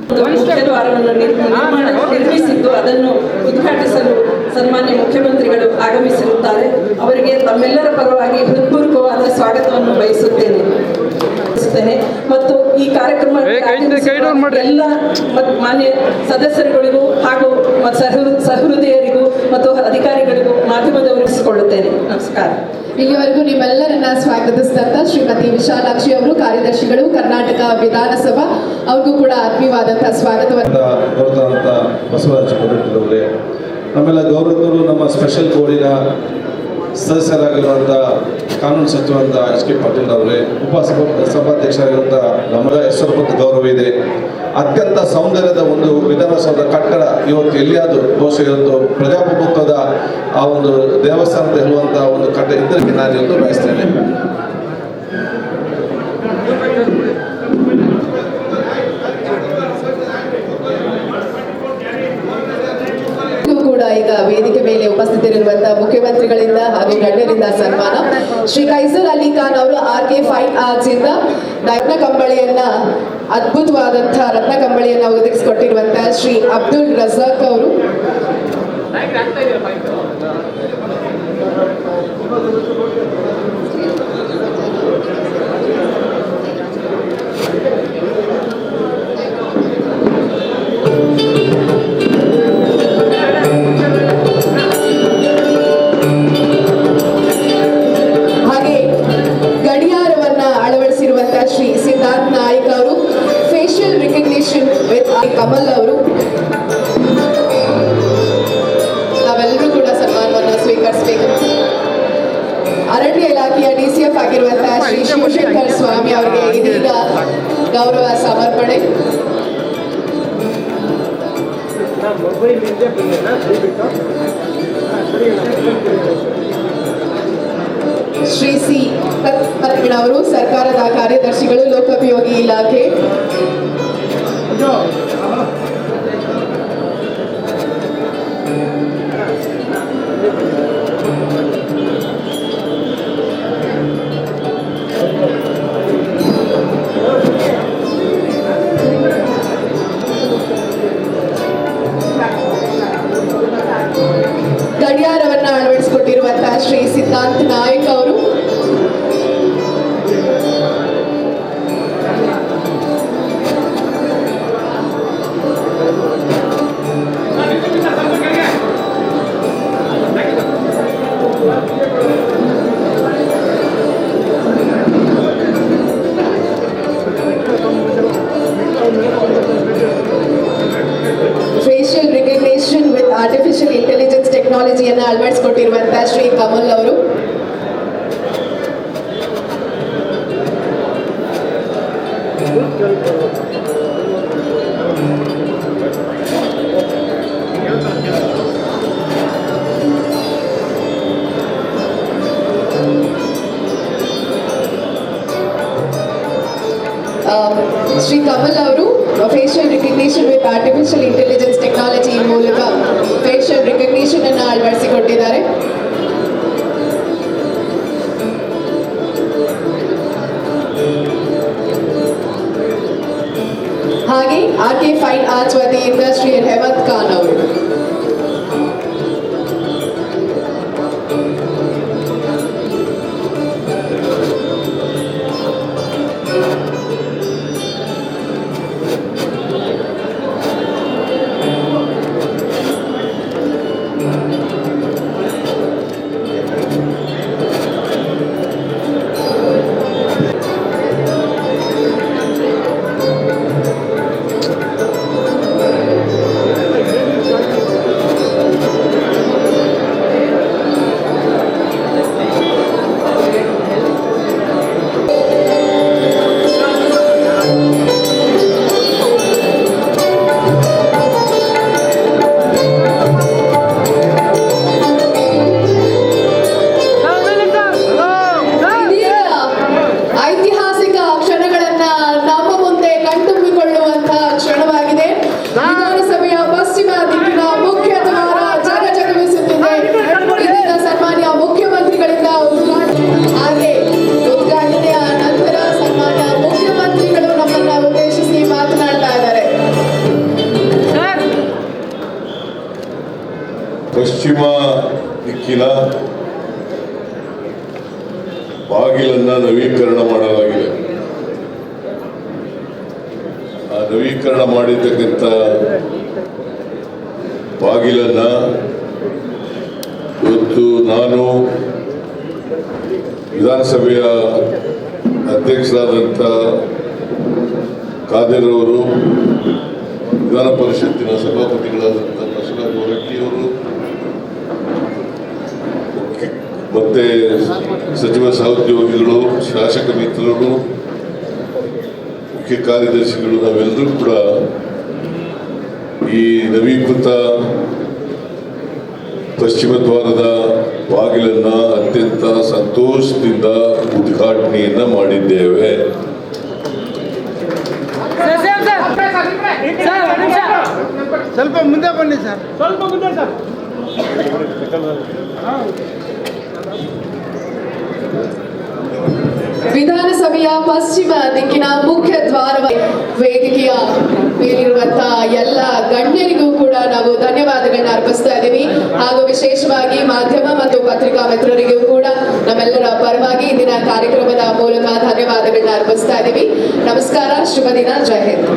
ಮುಖ್ಯದ್ವಾರವನ್ನು ನಿರ್ಮಿಸಿದ್ದು ಅದನ್ನು ಉದ್ಘಾಟಿಸಲು ಸನ್ಮಾನ್ಯ ಮುಖ್ಯಮಂತ್ರಿಗಳು ಆಗಮಿಸಿರುತ್ತಾರೆ. ಅವರಿಗೆ ತಮ್ಮೆಲ್ಲರ ಪರವಾಗಿ ಹೃತ್ಪೂರ್ವಕವಾದ ಸ್ವಾಗತವನ್ನು ಬಯಸುತ್ತೇನೆ. ಮತ್ತು ಈ ಕಾರ್ಯಕ್ರಮ ಎಲ್ಲ ಮಾನ್ಯ ಸದಸ್ಯರುಗಳಿಗೂ ಹಾಗೂ ಸಹೃದಯರಿಗೂ ಮತ್ತು ಅಧಿಕಾರಿಗಳಿಗೂ ಮಾಧ್ಯಮದವರಿಸಿಕೊಳ್ಳುತ್ತೇನೆ. ನಮಸ್ಕಾರ. ಇಲ್ಲಿವರೆಗೂ ನಿಮ್ಮೆಲ್ಲರನ್ನ ಸ್ವಾಗತಿಸಿದಂತ ಶ್ರೀಮತಿ ವಿಶಾಲಾಕ್ಷಿ ಅವರು, ಕಾರ್ಯದರ್ಶಿಗಳು, ಕರ್ನಾಟಕ ವಿಧಾನಸಭಾ, ಅವ್ರಿಗೂ ಕೂಡ ಆತ್ಮೀಯವಾದಂತಹ ಸ್ವಾಗತವನ್ನು. ಬಸವರಾಜ ಅವರೇ, ನಮ್ಮೆಲ್ಲ ಗೌರವರು, ನಮ್ಮ ಸ್ಪೆಷಲ್ ಬೋರ್ಡಿನ ಸದಸ್ಯರಾಗಿರುವಂಥ ಕಾನೂನು ಸಚಿವರಾದ ಎಚ್ ಕೆ ಪಾಟೀಲ್ ಅವರೇ, ಸಭಾಧ್ಯಕ್ಷರಾಗಿರುವಂಥ ನಮ್ಮದ ಹೆಸರು ಗೌರವ ಇದೆ. ಅತ್ಯಂತ ಸೌಂದರ್ಯದ ಒಂದು ವಿಧಾನಸೌಧ ಕಟ್ಟಡ ಇವತ್ತು ಎಲ್ಲಿಯಾದರೂ ಬಹುಶಃ ಇವತ್ತು ಪ್ರಜಾಪ್ರಭುತ್ವದ ಆ ಒಂದು ದೇವಸ್ಥಾನದ ಹೇಳುವಂಥ ಒಂದು ಕಟ್ಟಡ ಇದ್ದಕ್ಕೆ ನಾನು ಇವತ್ತು ಬಯಸ್ತೇನೆ. ಕೂಡ ಈಗ ವೇದಿಕೆ ಮೇಲೆ ಉಪಸ್ಥಿತರಿರುವಂತಹ ಮುಖ್ಯಮಂತ್ರಿಗಳಿಂದ ಹಾಗೂ ಗಣ್ಯರಿಂದ ಸನ್ಮಾನ. ಶ್ರೀ ಕೈಸರ್ ಅಲಿ ಖಾನ್ ಅವರು RK ಫೈನ್ ಆರ್ಟ್ಸ್ ಇಂದ ರತ್ನ ಕಂಬಳಿಯನ್ನ, ಅದ್ಭುತವಾದಂತಹ ರತ್ನ ಕಂಬಳಿಯನ್ನ ಒದಗಿಸಿಕೊಟ್ಟಿರುವಂತಹ ಶ್ರೀ ಅಬ್ದುಲ್ ರಜಾಕ್ ಅವರು, ಶ್ರೀ ಸಿದ್ಧಾರ್ಥ್ ನಾಯ್ಕ್ ಅವರು, ಫೇಶಿಯಲ್ ರಿಕಗ್ನಿಷನ್ ವಿತ್ ಕಮಲ್ ಅವರು. ನಾವೆಲ್ಲರೂ ಕೂಡ ಸನ್ಮಾನವನ್ನು ಸ್ವೀಕರಿಸಬೇಕು. ಅರಣ್ಯ ಇಲಾಖೆಯ DCF ಆಗಿರುವಂತಹ ಶ್ರೀ ಶಿವಶಂಕರ್ ಸ್ವಾಮಿ ಅವರಿಗೆ ಇದೀಗ ಗೌರವ ಸಮರ್ಪಣೆ. ಶ್ರೀ ಸಿ ಪತ್ಮನಾಭ ಅವರು, ಸರ್ಕಾರದ ಕಾರ್ಯದರ್ಶಿಗಳು, ಲೋಕೋಪಯೋಗಿ ಇಲಾಖೆ. ಗಡಿಯಾರವನ್ನ ಅಳವಡಿಸಿಕೊಟ್ಟಿರುವಂತಹ ಶ್ರೀ ಸಿದ್ಧಾರ್ಥ್ ನಾಯ್ಕ್ ಅವರು, facial recognition with artificial intelligence ಟೆಕ್ನಾಲಜಿಯನ್ನು ಅಳವಡಿಸಿಕೊಟ್ಟಿರುವಂತಹ ಶ್ರೀ ಕಮಲ್ ಅವರು, ಶ್ರೀ ಕಮಲ್ ಅವರು facial recognition with artificial intelligence technology ಮೂಲಕ ಫೇಶಿಯಲ್ ರಿಕಗ್ನಿಷನ್ ಅನ್ನು ಅಳವಡಿಸಿಕೊಟ್ಟಿದ್ದಾರೆ. ಹಾಗೆ RK ಫೈನ್ ಆರ್ಟ್ಸ್ ವತಿಯಿಂದ ಶ್ರೀ ಹೇಮಂತ್ ಖಾನ್ ಅವರು. ಬಾಗಿಲನ್ನ ನವೀಕರಣ ಮಾಡಲಾಗಿದೆ. ಆ ನವೀಕರಣ ಮಾಡಿರ್ತಕ್ಕಂಥ ಬಾಗಿಲನ್ನ ಇವತ್ತು ನಾನು ವಿಧಾನಸಭೆಯ ಅಧ್ಯಕ್ಷರಾದಂಥ ಖಾದರ್ ಅವರು, ವಿಧಾನ ಪರಿಷತ್ತಿನ ಸಭಾಪತಿಗಳಾದಂಥ ಬಸವರಾಜ ಹೊರಟ್ಟಿಯವರು, ಮತ್ತೆ ಸಚಿವ ಸಹೋದ್ಯೋಗಿಗಳು, ಶಾಸಕ ಮಿತ್ರರು, ಮುಖ್ಯ ಕಾರ್ಯದರ್ಶಿಗಳು, ನಾವೆಲ್ಲರೂ ಕೂಡ ಈ ನವೀಕೃತ ಪಶ್ಚಿಮ ದ್ವಾರದ ಬಾಗಿಲನ್ನ ಅತ್ಯಂತ ಸಂತೋಷದಿಂದ ಉದ್ಘಾಟನೆಯನ್ನ ಮಾಡಿದ್ದೇವೆ. ಸ್ವಲ್ಪ ಮುಂದೆ ಬನ್ನಿ ಸರ್, ಸ್ವಲ್ಪ ಮುಂದೆ ಸರ್. ವಿಧಾನಸಭೆಯ ಪಶ್ಚಿಮ ದಿಕ್ಕಿನ ಮುಖ್ಯ ದ್ವಾರ ವೇದಿಕೆಯ ಮೇಲಿರುವಂತಹ ಎಲ್ಲ ಗಣ್ಯರಿಗೂ ಕೂಡ ನಾವು ಧನ್ಯವಾದಗಳನ್ನ ಅರ್ಪಿಸ್ತಾ ಇದ್ದೀವಿ. ಹಾಗೂ ವಿಶೇಷವಾಗಿ ಮಾಧ್ಯಮ ಮತ್ತು ಪತ್ರಿಕಾ ಮಿತ್ರರಿಗೂ ಕೂಡ ನಮ್ಮೆಲ್ಲರ ಪರವಾಗಿ ಇಂದಿನ ಕಾರ್ಯಕ್ರಮದ ಮೂಲಕ ಧನ್ಯವಾದಗಳನ್ನ ಅರ್ಪಿಸ್ತಾ ಇದ್ದೀವಿ. ನಮಸ್ಕಾರ, ಶುಭ ದಿನ, ಜೈ ಹಿಂದ್.